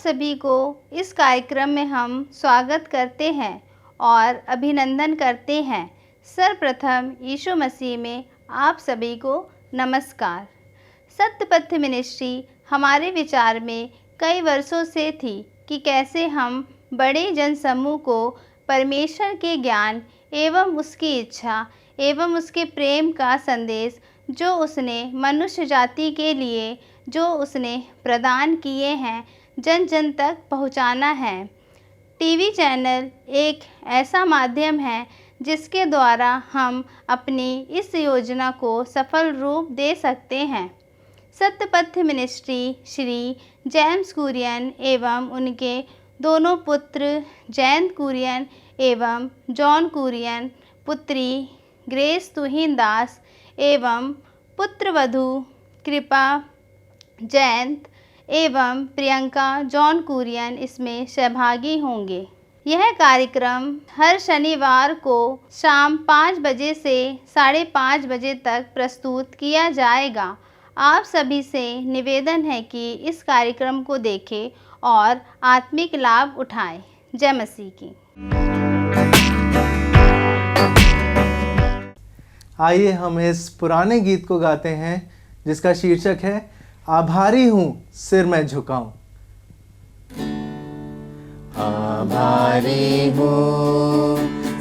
सभी को इस कार्यक्रम में हम स्वागत करते हैं और अभिनंदन करते हैं। सर्वप्रथम यीशु मसीह में आप सभी को नमस्कार। सत्यपथ मिनिस्ट्री हमारे विचार में कई वर्षों से थी कि कैसे हम बड़े जनसमूह को परमेश्वर के ज्ञान एवं उसकी इच्छा एवं उसके प्रेम का संदेश जो उसने मनुष्य जाति के लिए जो उसने प्रदान किए हैं जन जन तक पहुंचाना है। टीवी चैनल एक ऐसा माध्यम है जिसके द्वारा हम अपनी इस योजना को सफल रूप दे सकते हैं। सत्यपथ मिनिस्ट्री श्री जेम्स कुरियन एवं उनके दोनों पुत्र जयंत कुरियन एवं जॉन कुरियन, पुत्री ग्रेस तुहिन दास एवं पुत्रवधू कृपा जयंत एवं प्रियंका जॉन कुरियन इसमें सहभागी होंगे। यह कार्यक्रम हर शनिवार को शाम 5 बजे से 5:30 बजे तक प्रस्तुत किया जाएगा। आप सभी से निवेदन है कि इस कार्यक्रम को देखें और आत्मिक लाभ उठाएं। जय मसीह की। आइए हम इस पुराने गीत को गाते हैं जिसका शीर्षक है आभारी हूँ सिर मैं झुकाऊं। आभारी हूँ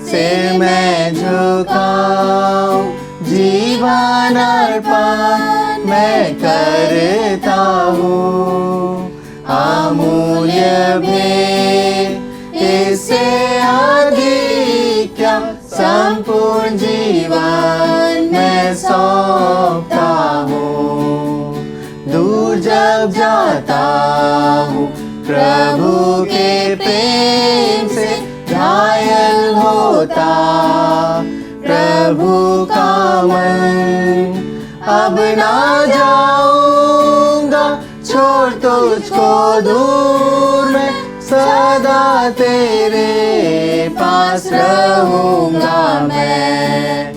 सिर मैं झुकाऊं, जीवन अर्पण मैं करता हूँ। अमूल्य भेंट इससे अधिक क्या संपूर्ण जीवन मैं सौंपता हूँ। दूर जब जाता हूँ प्रभु के प्रेम से घायल होता प्रभु का मन। अब ना जाऊंगा छोड़ तुझको दूर, मैं सदा तेरे पास रहूंगा। मैं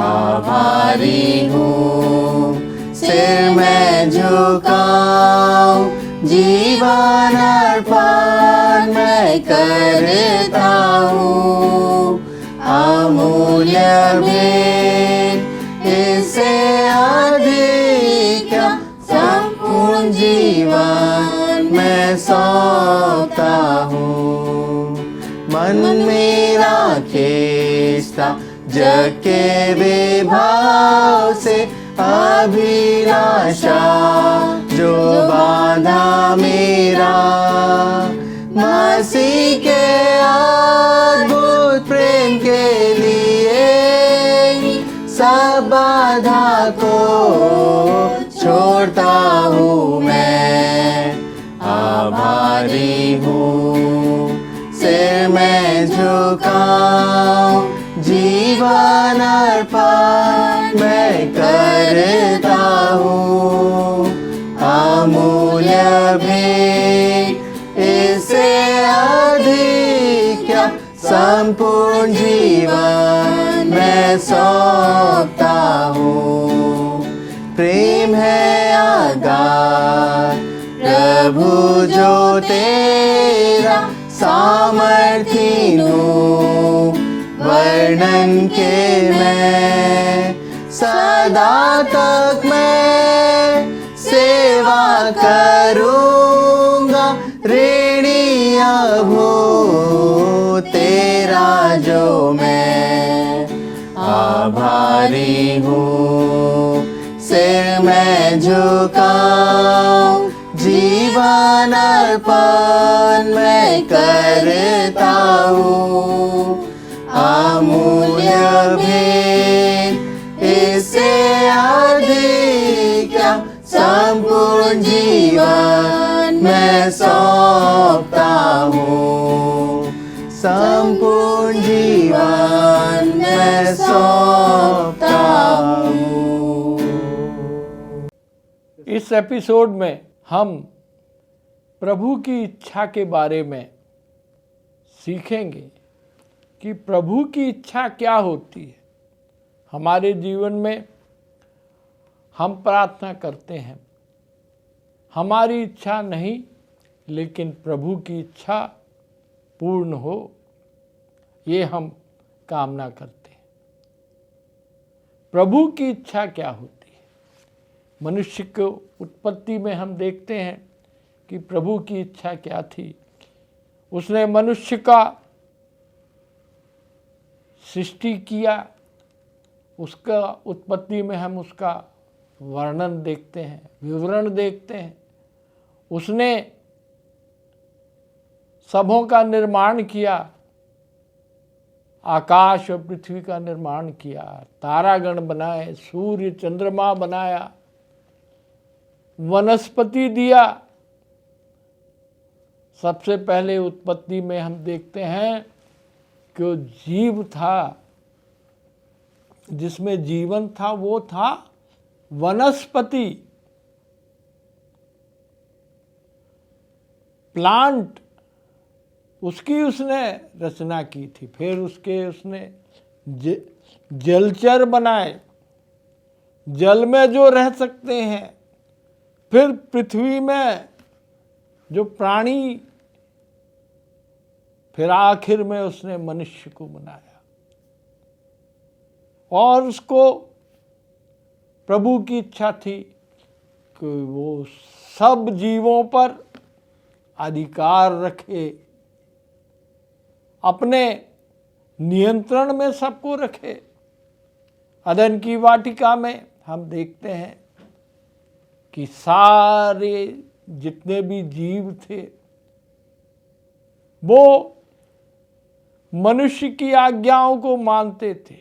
आभारी हूँ सिर मैं झुकाऊं, जीवन अर्पण मैं करता हूँ। अमूल्य भेंट इससे अधिक क्या संपूर्ण जीवन मैं सौंपता हूँ। मन मेरा खींचता जग के विभाव से अभिलाषा जो बांधा मेरा, मसीह के अद्भुत प्रेम के लिए सब बाधा को छोड़ता हूँ। मैं आभारी हूँ सिर मैं झुकाऊं, जीवन अर्पण मैं करता हूँ। अमूल्य भेंट इससे अधिक क्या संपूर्ण जीवन मैं सौंपता हूँ। प्रेम है अगाध प्रभु जो तेरा, सामर्थी हूँ वर्णन के मैं। सदा तक मैं सेवा करूँगा, ऋणी अब हूँ तेरा जो मैं। आभारी हूँ सिर मैं झुकाऊं, जीवन अर्पण मैं करता हूँ। अमूल्य भेंट इससे अधिक क्या संपूर्ण जीवन मैं सौंपता हूँ। संपूर्ण जीवन मैं सौंपता हूँ। इस एपिसोड में हम प्रभु की इच्छा के बारे में सीखेंगे कि प्रभु की इच्छा क्या होती है। हमारे जीवन में हम प्रार्थना करते हैं, हमारी इच्छा नहीं लेकिन प्रभु की इच्छा पूर्ण हो, ये हम कामना करते हैं। प्रभु की इच्छा क्या होती है? मनुष्य को उत्पत्ति में हम देखते हैं कि प्रभु की इच्छा क्या थी। उसने मनुष्य का सृष्टि किया, उसका उत्पत्ति में हम उसका वर्णन देखते हैं, विवरण देखते हैं। उसने सबों का निर्माण किया, आकाश और पृथ्वी का निर्माण किया, तारागण बनाए, सूर्य चंद्रमा बनाया, वनस्पति दिया। सबसे पहले उत्पत्ति में हम देखते हैं कि जीव था, जिसमें जीवन था, वो था वनस्पति, प्लांट, उसकी उसने रचना की थी। फिर उसने जलचर बनाए, जल में जो रह सकते हैं। फिर पृथ्वी में जो प्राणी, फिर आखिर में उसने मनुष्य को बनाया। और उसको प्रभु की इच्छा थी कि वो सब जीवों पर अधिकार रखे, अपने नियंत्रण में सबको रखे। अदन की वाटिका में हम देखते हैं कि सारे जितने भी जीव थे वो मनुष्य की आज्ञाओं को मानते थे,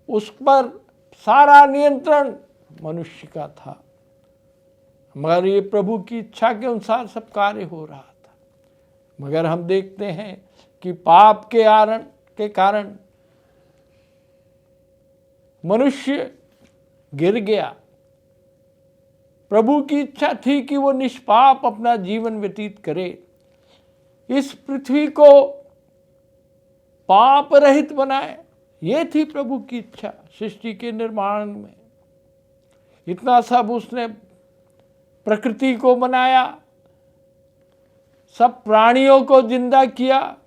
उस पर सारा नियंत्रण मनुष्य का था। मगर ये प्रभु की इच्छा के अनुसार सब कार्य हो रहा था। मगर हम देखते हैं कि पाप के कारण मनुष्य गिर गया। प्रभु की इच्छा थी कि वो निष्पाप अपना जीवन व्यतीत करे, इस पृथ्वी को पाप रहित बनाए। ये थी प्रभु की इच्छा सृष्टि के निर्माण में। इतना सब उसने प्रकृति को बनाया, सब प्राणियों को जिंदा किया,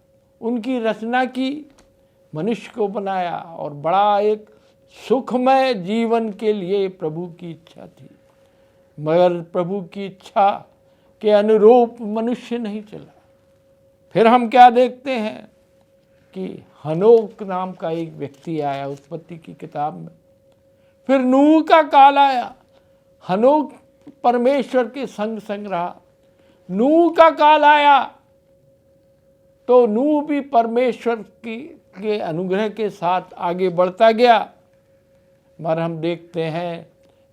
उनकी रचना की, मनुष्य को बनाया और बड़ा एक सुखमय जीवन के लिए प्रभु की इच्छा थी। मगर प्रभु की इच्छा के अनुरूप मनुष्य नहीं चला। फिर हम क्या देखते हैं कि हनोक नाम का एक व्यक्ति आया उत्पत्ति की किताब में। फिर नूह का काल आया, हनोक परमेश्वर के संग संग रहा। नूह का काल आया तो नूह भी परमेश्वर के अनुग्रह के साथ आगे बढ़ता गया। मगर हम देखते हैं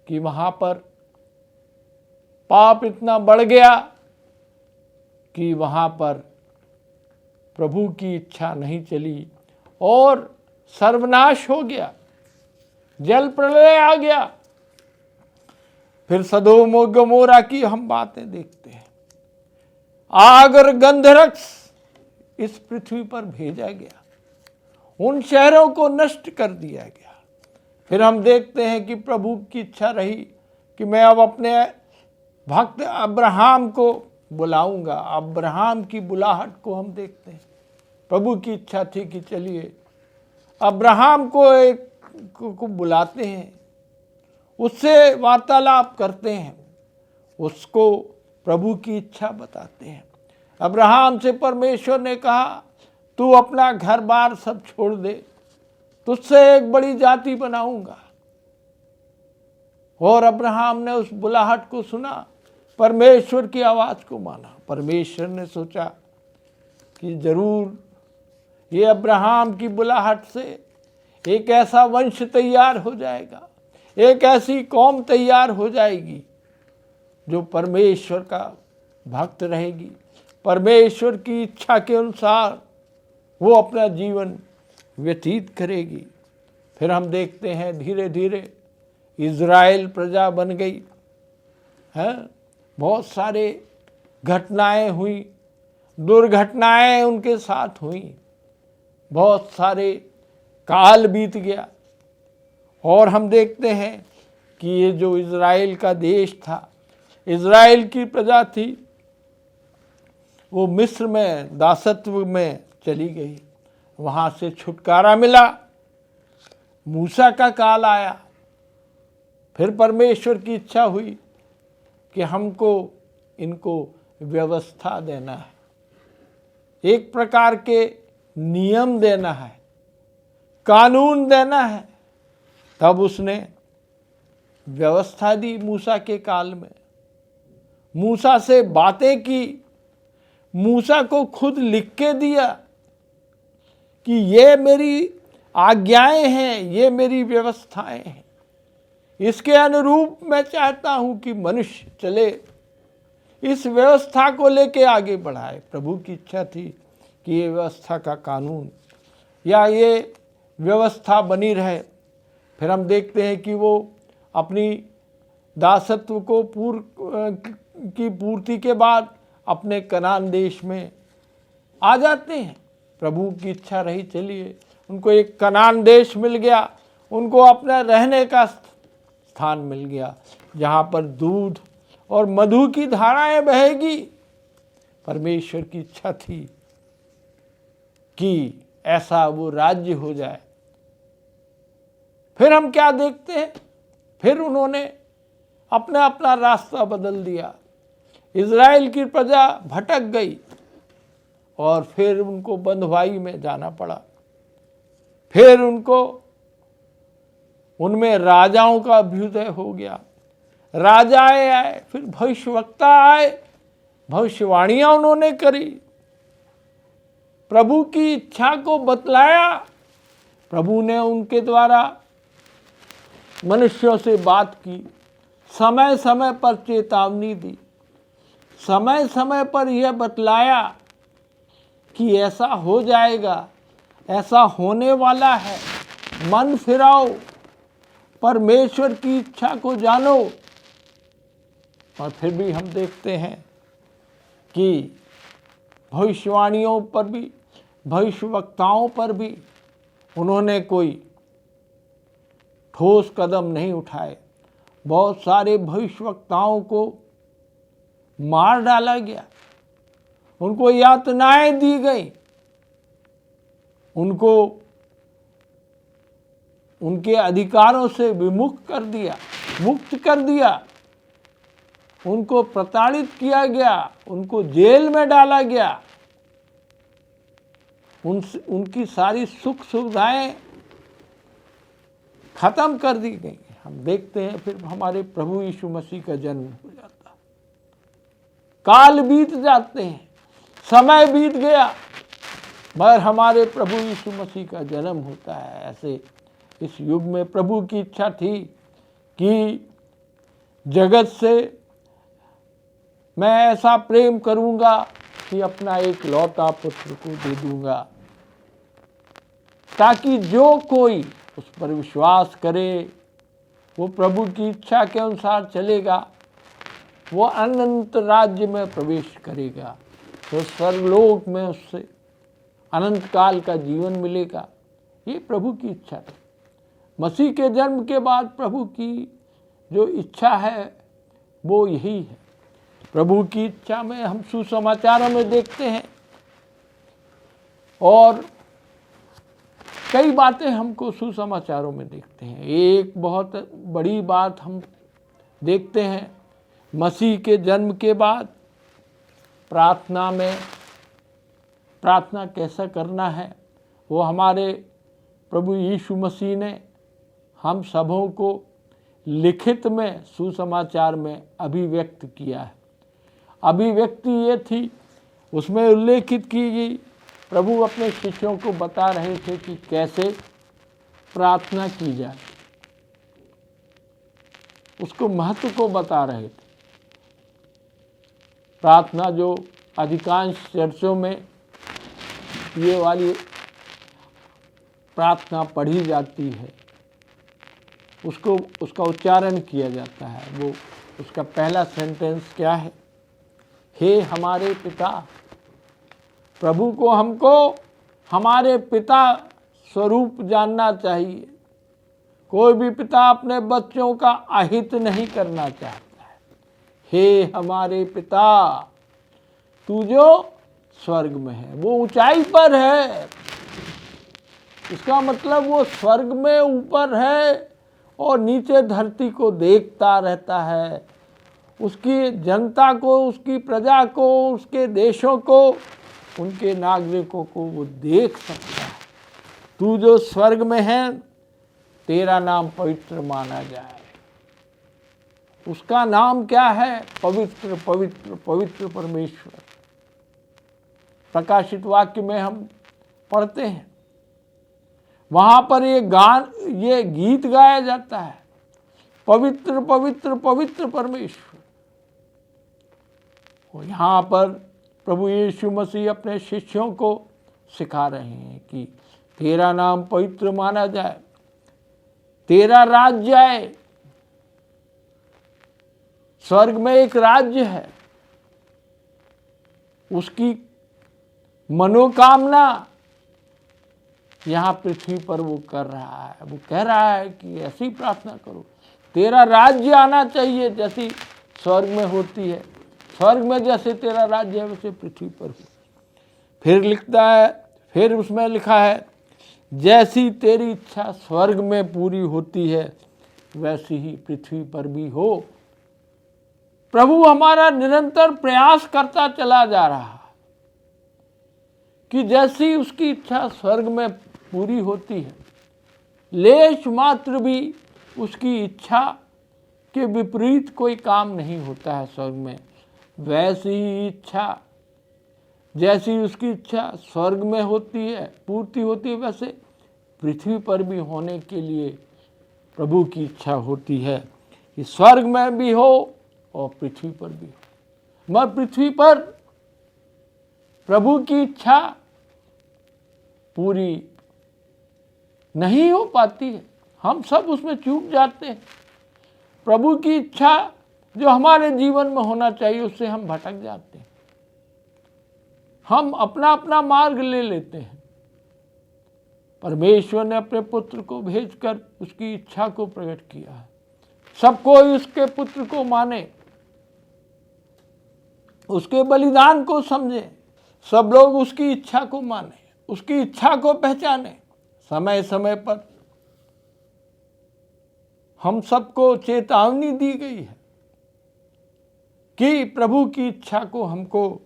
कि वहाँ पर पाप इतना बढ़ गया कि वहाँ पर प्रभु की इच्छा नहीं चली और सर्वनाश हो गया, जल प्रलय आ गया। फिर सदोम और गमोरा की हम बातें देखते हैं। आग और गंधरस इस पृथ्वी पर भेजा गया, उन शहरों को नष्ट कर दिया गया। फिर हम देखते हैं कि प्रभु की इच्छा रही कि मैं अब अपने भक्त अब्राहम को बुलाऊंगा। अब्राहम की बुलाहट को हम देखते हैं। प्रभु की इच्छा थी कि चलिए अब्राहम को बुलाते हैं, उससे वार्तालाप करते हैं, उसको प्रभु की इच्छा बताते हैं। अब्राहम से परमेश्वर ने कहा तू अपना घर बार सब छोड़ दे, तुझसे एक बड़ी जाति बनाऊंगा। और अब्राहम ने उस बुलाहट को सुना, परमेश्वर की आवाज़ को माना। परमेश्वर ने सोचा कि जरूर ये अब्राहम की बुलाहट से एक ऐसा वंश तैयार हो जाएगा, एक ऐसी कौम तैयार हो जाएगी जो परमेश्वर का भक्त रहेगी, परमेश्वर की इच्छा के अनुसार वो अपना जीवन व्यतीत करेगी। फिर हम देखते हैं धीरे धीरे इज़राइल प्रजा बन गई है। बहुत सारे घटनाएं हुई, दुर्घटनाएं उनके साथ हुई, बहुत सारे काल बीत गया। और हम देखते हैं कि ये जो इज़राइल का देश था, इज़राइल की प्रजा थी वो मिस्र में दासत्व में चली गई, वहाँ से छुटकारा मिला। मूसा का काल आया, फिर परमेश्वर की इच्छा हुई कि हमको इनको व्यवस्था देना है, एक प्रकार के नियम देना है, कानून देना है। तब उसने व्यवस्था दी मूसा के काल में, मूसा से बातें की, मूसा को खुद लिख के दिया कि ये मेरी आज्ञाएं हैं, ये मेरी व्यवस्थाएं हैं, इसके अनुरूप मैं चाहता हूं कि मनुष्य चले, इस व्यवस्था को लेके आगे बढ़ाए। प्रभु की इच्छा थी कि ये व्यवस्था का कानून या ये व्यवस्था बनी रहे। फिर हम देखते हैं कि वो अपनी दासत्व को पूर्ति के बाद अपने कनान देश में आ जाते हैं। प्रभु की इच्छा रही, चलिए उनको एक कनान देश मिल गया, उनको अपना रहने का स्थान मिल गया जहाँ पर दूध और मधु की धाराएं बहेगी। परमेश्वर की इच्छा थी कि ऐसा वो राज्य हो जाए। फिर हम क्या देखते हैं, फिर उन्होंने अपना अपना रास्ता बदल दिया, इज़राइल की प्रजा भटक गई और फिर उनको बंधुआई में जाना पड़ा। फिर उनको उनमें राजाओं का अभ्युदय हो गया, राजाएं आए, फिर भविष्यवक्ता आए, भविष्यवाणियां उन्होंने करी, प्रभु की इच्छा को बतलाया। प्रभु ने उनके द्वारा मनुष्यों से बात की, समय समय पर चेतावनी दी, समय समय पर यह बतलाया कि ऐसा हो जाएगा, ऐसा होने वाला है, मन फिराओ, परमेश्वर की इच्छा को जानो। और फिर भी हम देखते हैं कि भविष्यवाणियों पर भी, भविष्यवक्ताओं पर भी उन्होंने कोई ठोस कदम नहीं उठाए। बहुत सारे भविष्यवक्ताओं को मार डाला गया, उनको यातनाएं दी गई, उनको उनके अधिकारों से विमुख कर दिया, मुक्त कर दिया, उनको प्रताड़ित किया गया, उनको जेल में डाला गया, उनकी सारी सुख सुविधाएं खत्म कर दी गई। हम देखते हैं फिर हमारे प्रभु यीशु मसीह का जन्म हो जाता, काल बीत जाते हैं, समय बीत गया, मगर हमारे प्रभु यीशु मसीह का जन्म होता है। ऐसे इस युग में प्रभु की इच्छा थी कि जगत से मैं ऐसा प्रेम करूंगा कि अपना एक लौता पुत्र को दे दूंगा, ताकि जो कोई उस पर विश्वास करे, वो प्रभु की इच्छा के अनुसार चलेगा, वो अनंत राज्य में प्रवेश करेगा, तो स्वर्गलोक में उससे अनंत काल का जीवन मिलेगा। ये प्रभु की इच्छा थी। मसीह के जन्म के बाद प्रभु की जो इच्छा है वो यही है। प्रभु की इच्छा में हम सुसमाचारों में देखते हैं और कई बातें हमको सुसमाचारों में देखते हैं। एक बहुत बड़ी बात हम देखते हैं, मसीह के जन्म के बाद प्रार्थना में, प्रार्थना कैसा करना है वो हमारे प्रभु यीशु मसीह ने हम सबों को लिखित में, सुसमाचार में अभिव्यक्त किया है। अभिव्यक्ति ये थी, उसमें उल्लेखित की गई, प्रभु अपने शिष्यों को बता रहे थे कि कैसे प्रार्थना की जाए, उसको महत्व को बता रहे थे। प्रार्थना जो अधिकांश चर्चों में ये वाली प्रार्थना पढ़ी जाती है, उसका उच्चारण किया जाता है, वो उसका पहला सेंटेंस क्या है? हे हमारे पिता। प्रभु को हमको हमारे पिता स्वरूप जानना चाहिए। कोई भी पिता अपने बच्चों का अहित नहीं करना चाहता है। हे हमारे पिता तू जो स्वर्ग में है। वो ऊंचाई पर है, इसका मतलब वो स्वर्ग में ऊपर है और नीचे धरती को देखता रहता है। उसकी जनता को, उसकी प्रजा को, उसके देशों को, उनके नागरिकों को वो देख सकता है। तू जो स्वर्ग में है, तेरा नाम पवित्र माना जाए। उसका नाम क्या है? पवित्र पवित्र पवित्र परमेश्वर। प्रकाशित वाक्य में हम पढ़ते हैं, वहां पर ये गीत गाया जाता है, पवित्र पवित्र पवित्र परमेश्वर। और यहाँ पर प्रभु यीशु मसीह अपने शिष्यों को सिखा रहे हैं कि तेरा नाम पवित्र माना जाए, तेरा राज्य आए। स्वर्ग में एक राज्य है, उसकी मनोकामना यहाँ पृथ्वी पर वो कर रहा है। वो कह रहा है कि ऐसी प्रार्थना करो, तेरा राज्य आना चाहिए जैसी स्वर्ग में होती है। स्वर्ग में जैसे तेरा राज्य है वैसे पृथ्वी पर हो। फिर लिखता है, फिर उसमें लिखा है, जैसी तेरी इच्छा स्वर्ग में पूरी होती है वैसी ही पृथ्वी पर भी हो। प्रभु हमारा निरंतर प्रयास करता चला जा रहा है कि जैसी उसकी इच्छा स्वर्ग में पूरी होती है, लेश मात्र भी उसकी इच्छा के विपरीत कोई काम नहीं होता है स्वर्ग में। वैसी ही इच्छा, जैसी उसकी इच्छा स्वर्ग में होती है, पूर्ति होती है, वैसे पृथ्वी पर भी होने के लिए प्रभु की इच्छा होती है कि स्वर्ग में भी हो और पृथ्वी पर भी हो। मगर पृथ्वी पर प्रभु की इच्छा पूरी नहीं हो पाती है, हम सब उसमें चूक जाते हैं। प्रभु की इच्छा जो हमारे जीवन में होना चाहिए उससे हम भटक जाते हैं, हम अपना अपना मार्ग ले लेते हैं। परमेश्वर ने अपने पुत्र को भेजकर उसकी इच्छा को प्रकट किया है। सब कोई उसके पुत्र को माने, उसके बलिदान को समझे, सब लोग उसकी इच्छा को माने, उसकी इच्छा को पहचाने। समय समय पर हम सबको चेतावनी दी गई है कि प्रभु की इच्छा को हमको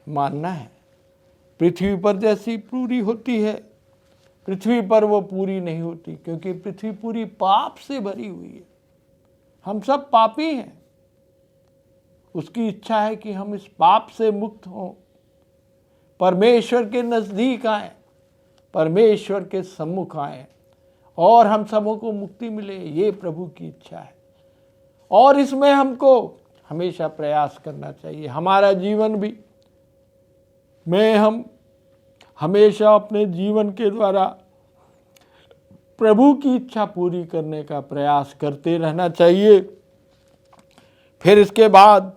मानना है। पृथ्वी पर जैसी पूरी होती है, पृथ्वी पर वो पूरी नहीं होती, क्योंकि पृथ्वी पूरी पाप से भरी हुई है। हम सब पापी हैं। उसकी इच्छा है कि हम इस पाप से मुक्त हों, परमेश्वर के नज़दीक आएं, परमेश्वर के सम्मुख आएं और हम सबों को मुक्ति मिले। ये प्रभु की इच्छा है और इसमें हमको हमेशा प्रयास करना चाहिए। हमारा जीवन भी हम हमेशा अपने जीवन के द्वारा प्रभु की इच्छा पूरी करने का प्रयास करते रहना चाहिए। फिर इसके बाद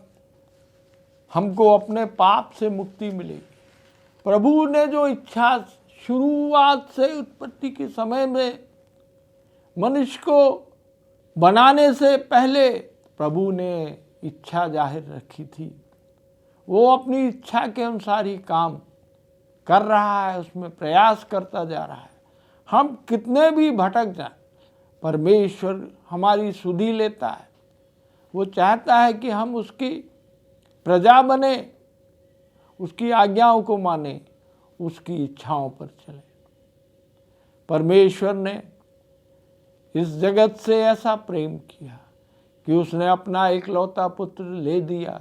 हमको अपने पाप से मुक्ति मिलेगी। प्रभु ने जो इच्छा शुरुआत से उत्पत्ति के समय में मनुष्य को बनाने से पहले प्रभु ने इच्छा जाहिर रखी थी, वो अपनी इच्छा के अनुसार ही काम कर रहा है, उसमें प्रयास करता जा रहा है। हम कितने भी भटक जाएं, परमेश्वर हमारी सुधि लेता है। वो चाहता है कि हम उसकी प्रजा बने, उसकी आज्ञाओं को माने, उसकी इच्छाओं पर चले। परमेश्वर ने इस जगत से ऐसा प्रेम किया कि उसने अपना एकलौता पुत्र ले दिया,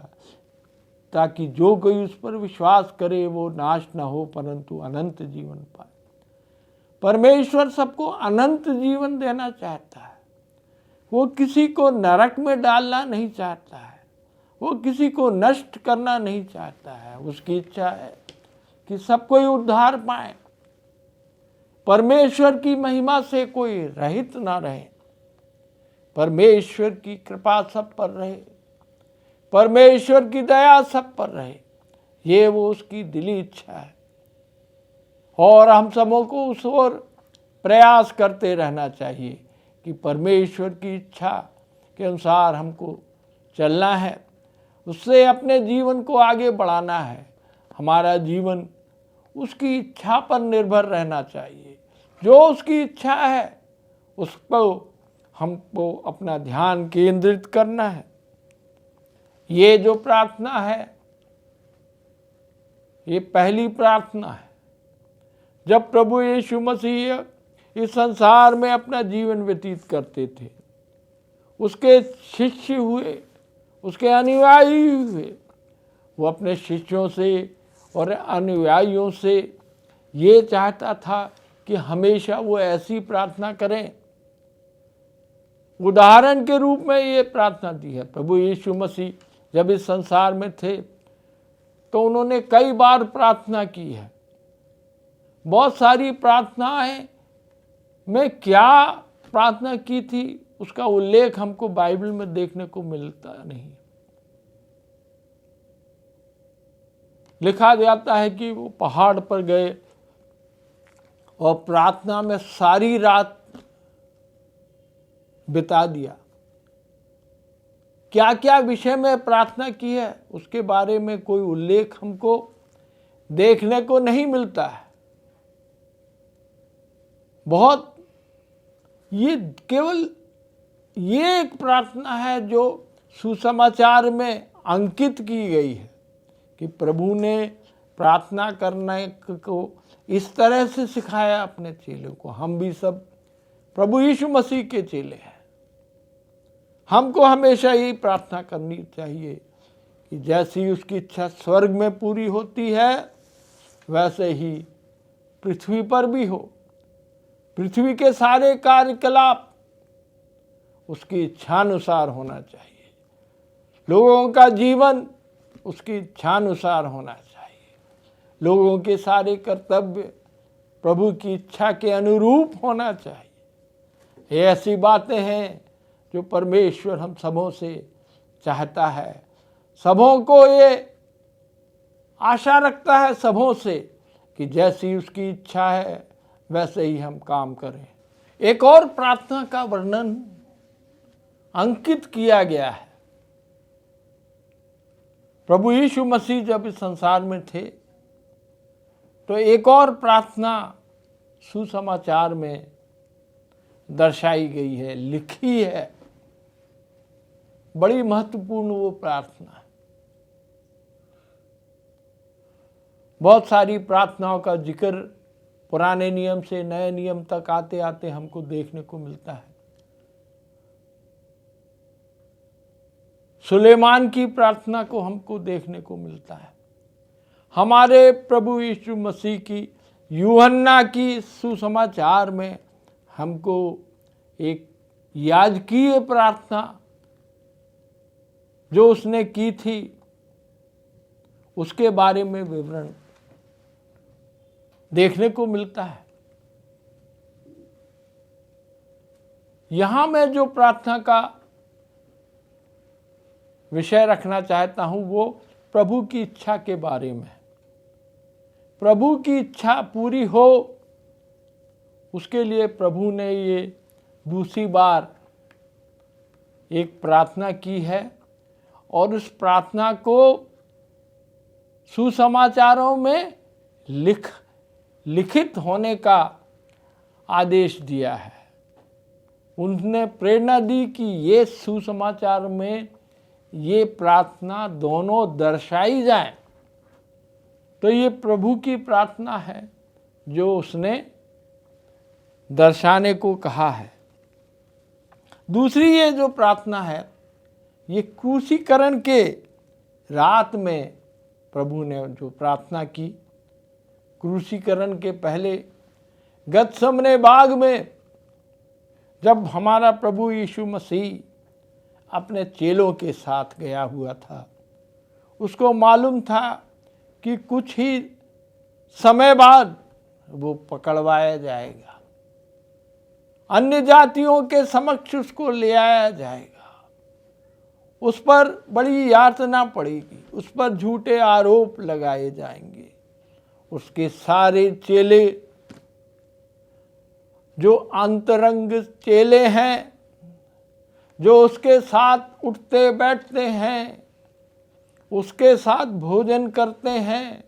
ताकि जो कोई उस पर विश्वास करे वो नाश न हो परंतु अनंत जीवन पाए। परमेश्वर सबको अनंत जीवन देना चाहता है। वो किसी को नरक में डालना नहीं चाहता है, वो किसी को नष्ट करना नहीं चाहता है। उसकी इच्छा है कि सब कोई उद्धार पाए, परमेश्वर की महिमा से कोई रहित ना रहे, परमेश्वर की कृपा सब पर रहे, परमेश्वर की दया सब पर रहे। ये वो उसकी दिली इच्छा है और हम सबों को उस ओर प्रयास करते रहना चाहिए कि परमेश्वर की इच्छा के अनुसार हमको चलना है, उससे अपने जीवन को आगे बढ़ाना है। हमारा जीवन उसकी इच्छा पर निर्भर रहना चाहिए। जो उसकी इच्छा है उस पर हमको अपना ध्यान केंद्रित करना है। ये जो प्रार्थना है, ये पहली प्रार्थना है। जब प्रभु यीशु मसीह इस संसार में अपना जीवन व्यतीत करते थे, उसके शिष्य हुए, उसके अनुयायी हुए, वो अपने शिष्यों से और अनुयायियों से ये चाहता था कि हमेशा वो ऐसी प्रार्थना करें। उदाहरण के रूप में ये प्रार्थना दी है। प्रभु यीशु मसीह जब इस संसार में थे तो उन्होंने कई बार प्रार्थना की है। बहुत सारी प्रार्थनाएं में क्या प्रार्थना की थी उसका उल्लेख हमको बाइबल में देखने को मिलता नहीं। लिखा जाता है कि वो पहाड़ पर गए और प्रार्थना में सारी रात बिता दिया। क्या क्या विषय में प्रार्थना की है उसके बारे में कोई उल्लेख हमको देखने को नहीं मिलता है। बहुत ये केवल ये एक प्रार्थना है जो सुसमाचार में अंकित की गई है कि प्रभु ने प्रार्थना करने को इस तरह से सिखाया अपने चेलों को। हम भी सब प्रभु यीशु मसीह के चेले हैं। हमको हमेशा यही प्रार्थना करनी चाहिए कि जैसी उसकी इच्छा स्वर्ग में पूरी होती है वैसे ही पृथ्वी पर भी हो। पृथ्वी के सारे कार्यकलाप उसकी इच्छानुसार होना चाहिए। लोगों का जीवन उसकी इच्छानुसार होना चाहिए। लोगों के सारे कर्तव्य प्रभु की इच्छा के अनुरूप होना चाहिए। ये ऐसी बातें हैं जो परमेश्वर हम सबों से चाहता है। सबों को ये आशा रखता है सबों से कि जैसी उसकी इच्छा है वैसे ही हम काम करें। एक और प्रार्थना का वर्णन अंकित किया गया है। प्रभु यीशु मसीह जब इस संसार में थे तो एक और प्रार्थना सुसमाचार में दर्शाई गई है, लिखी है। बड़ी महत्वपूर्ण वो प्रार्थना है। बहुत सारी प्रार्थनाओं का जिक्र पुराने नियम से नए नियम तक आते आते हमको देखने को मिलता है। सुलेमान की प्रार्थना को हमको देखने को मिलता है। हमारे प्रभु यीशु मसीह की यूहन्ना की सुसमाचार में हमको एक याजकीय प्रार्थना जो उसने की थी उसके बारे में विवरण देखने को मिलता है। यहां मैं जो प्रार्थना का विषय रखना चाहता हूं वो प्रभु की इच्छा के बारे में। प्रभु की इच्छा पूरी हो उसके लिए प्रभु ने ये दूसरी बार एक प्रार्थना की है और उस प्रार्थना को सुसमाचारों में लिखित होने का आदेश दिया है। उन्होंने प्रेरणा दी कि ये सुसमाचार में ये प्रार्थना दोनों दर्शाई जाए। तो ये प्रभु की प्रार्थना है जो उसने दर्शाने को कहा है। दूसरी ये जो प्रार्थना है ये क्रूसीकरण के रात में प्रभु ने जो प्रार्थना की। क्रूसीकरण के पहले गतसमने बाग में जब हमारा प्रभु यीशु मसीह अपने चेलों के साथ गया हुआ था, उसको मालूम था कि कुछ ही समय बाद वो पकड़वाया जाएगा, अन्य जातियों के समक्ष उसको ले आया जाएगा, उस पर बड़ी यातना पड़ेगी, उस पर झूठे आरोप लगाए जाएंगे। उसके सारे चेले जो अंतरंग चेले हैं, जो उसके साथ उठते बैठते हैं, उसके साथ भोजन करते हैं,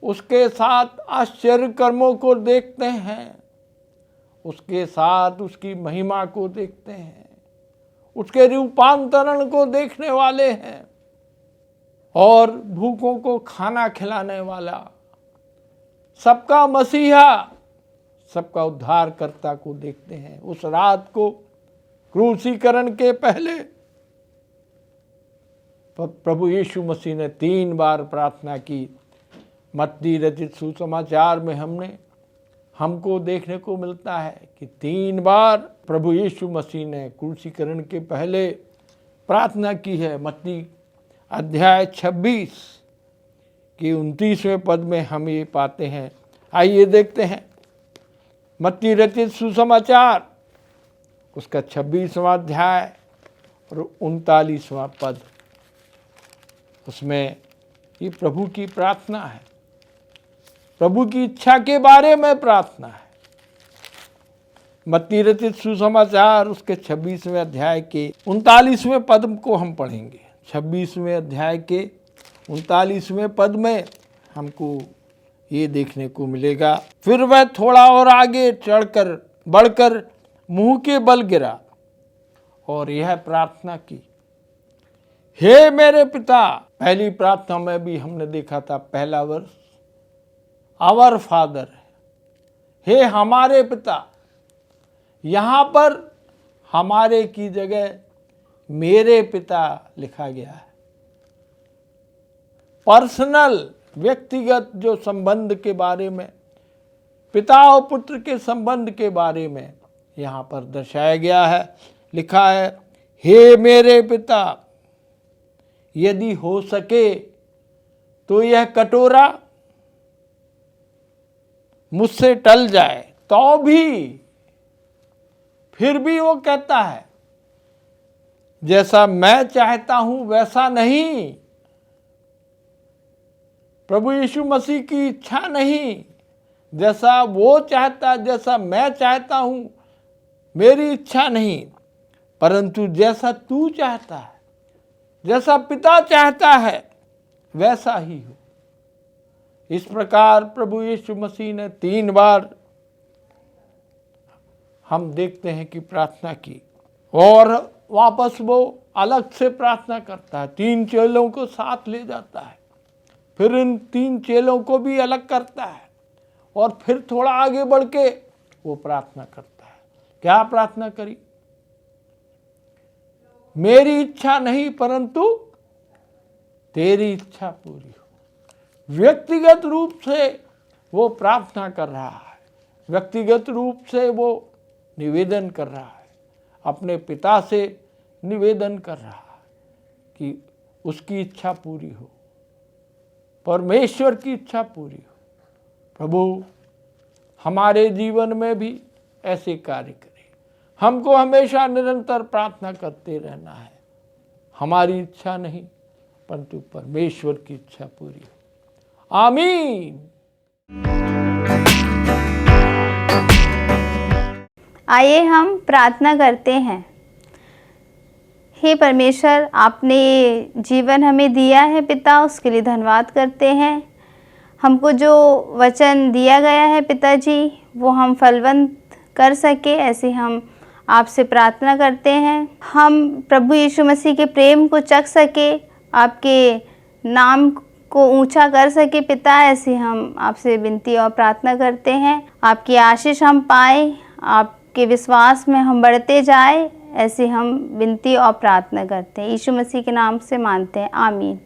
उसके साथ आश्चर्य कर्मों को देखते हैं, उसके साथ उसकी महिमा को देखते हैं, उसके रूपांतरण को देखने वाले हैं और भूखों को खाना खिलाने वाला, सबका मसीहा, सबका उद्धारकर्ता को देखते हैं। उस रात को क्रूसीकरण के पहले प्रभु यीशु मसीह ने 3 बार प्रार्थना की। मत्ती रचित सुसमाचार में हमको देखने को मिलता है कि 3 बार प्रभु यीशु मसीह ने क्रूसीकरण के पहले प्रार्थना की है। मत्ती अध्याय 26 के 29वें पद में हम ये पाते हैं। आइए देखते हैं मत्ती रचित सुसमाचार उसका 26वां अध्याय और 39वां पद। उसमें ये प्रभु की प्रार्थना है, प्रभु की इच्छा के बारे में प्रार्थना है। मत्ती रचित सुसमाचार उसके 26वें अध्याय के 39वें पद को हम पढ़ेंगे। 26वें अध्याय के 39वें पद में हमको ये देखने को मिलेगा। फिर वह थोड़ा और आगे बढ़कर मुंह के बल गिरा और यह प्रार्थना की, हे मेरे पिता। पहली प्रार्थना में भी हमने देखा था, पहला वर्ष आवर फादर है, हे हमारे पिता। यहाँ पर हमारे की जगह मेरे पिता लिखा गया है। पर्सनल, व्यक्तिगत जो संबंध के बारे में, पिता और पुत्र के संबंध के बारे में यहाँ पर दर्शाया गया है। लिखा है, हे मेरे पिता, यदि हो सके तो यह कटोरा मुझसे टल जाए, तो भी फिर भी वो कहता है जैसा मैं चाहता हूं वैसा नहीं। प्रभु यीशु मसीह की इच्छा नहीं, जैसा वो चाहता, जैसा मैं चाहता हूं, मेरी इच्छा नहीं, परंतु जैसा तू चाहता है, जैसा पिता चाहता है वैसा ही हो। इस प्रकार प्रभु यीशु मसीह ने 3 बार हम देखते हैं कि प्रार्थना की और वापस वो अलग से प्रार्थना करता है। 3 चेलों को साथ ले जाता है, फिर इन 3 चेलों को भी अलग करता है और फिर थोड़ा आगे बढ़ के वो प्रार्थना करता है। क्या प्रार्थना करी? मेरी इच्छा नहीं परंतु तेरी इच्छा पूरी हो। व्यक्तिगत रूप से वो प्रार्थना कर रहा है, व्यक्तिगत रूप से वो निवेदन कर रहा है, अपने पिता से निवेदन कर रहा है कि उसकी इच्छा पूरी हो, परमेश्वर की इच्छा पूरी हो। प्रभु हमारे जीवन में भी ऐसे कार्य करे। हमको हमेशा निरंतर प्रार्थना करते रहना है। हमारी इच्छा नहीं परंतु परमेश्वर की इच्छा पूरी हो। आमीन। आइए हम प्रार्थना करते हैं। हे परमेश्वर, आपने जीवन हमें दिया है पिता, उसके लिए धन्यवाद करते हैं। हमको जो वचन दिया गया है पिताजी, वो हम फलवंत कर सके, ऐसे हम आपसे प्रार्थना करते हैं। हम प्रभु यीशु मसीह के प्रेम को चख सके, आपके नाम को ऊंचा कर सके पिता, ऐसे हम आपसे विनती और प्रार्थना करते हैं। आपकी आशीष हम पाए, आपके विश्वास में हम बढ़ते जाए, ऐसे हम विनती और प्रार्थना करते हैं। यीशु मसीह के नाम से मांगते हैं, आमीन।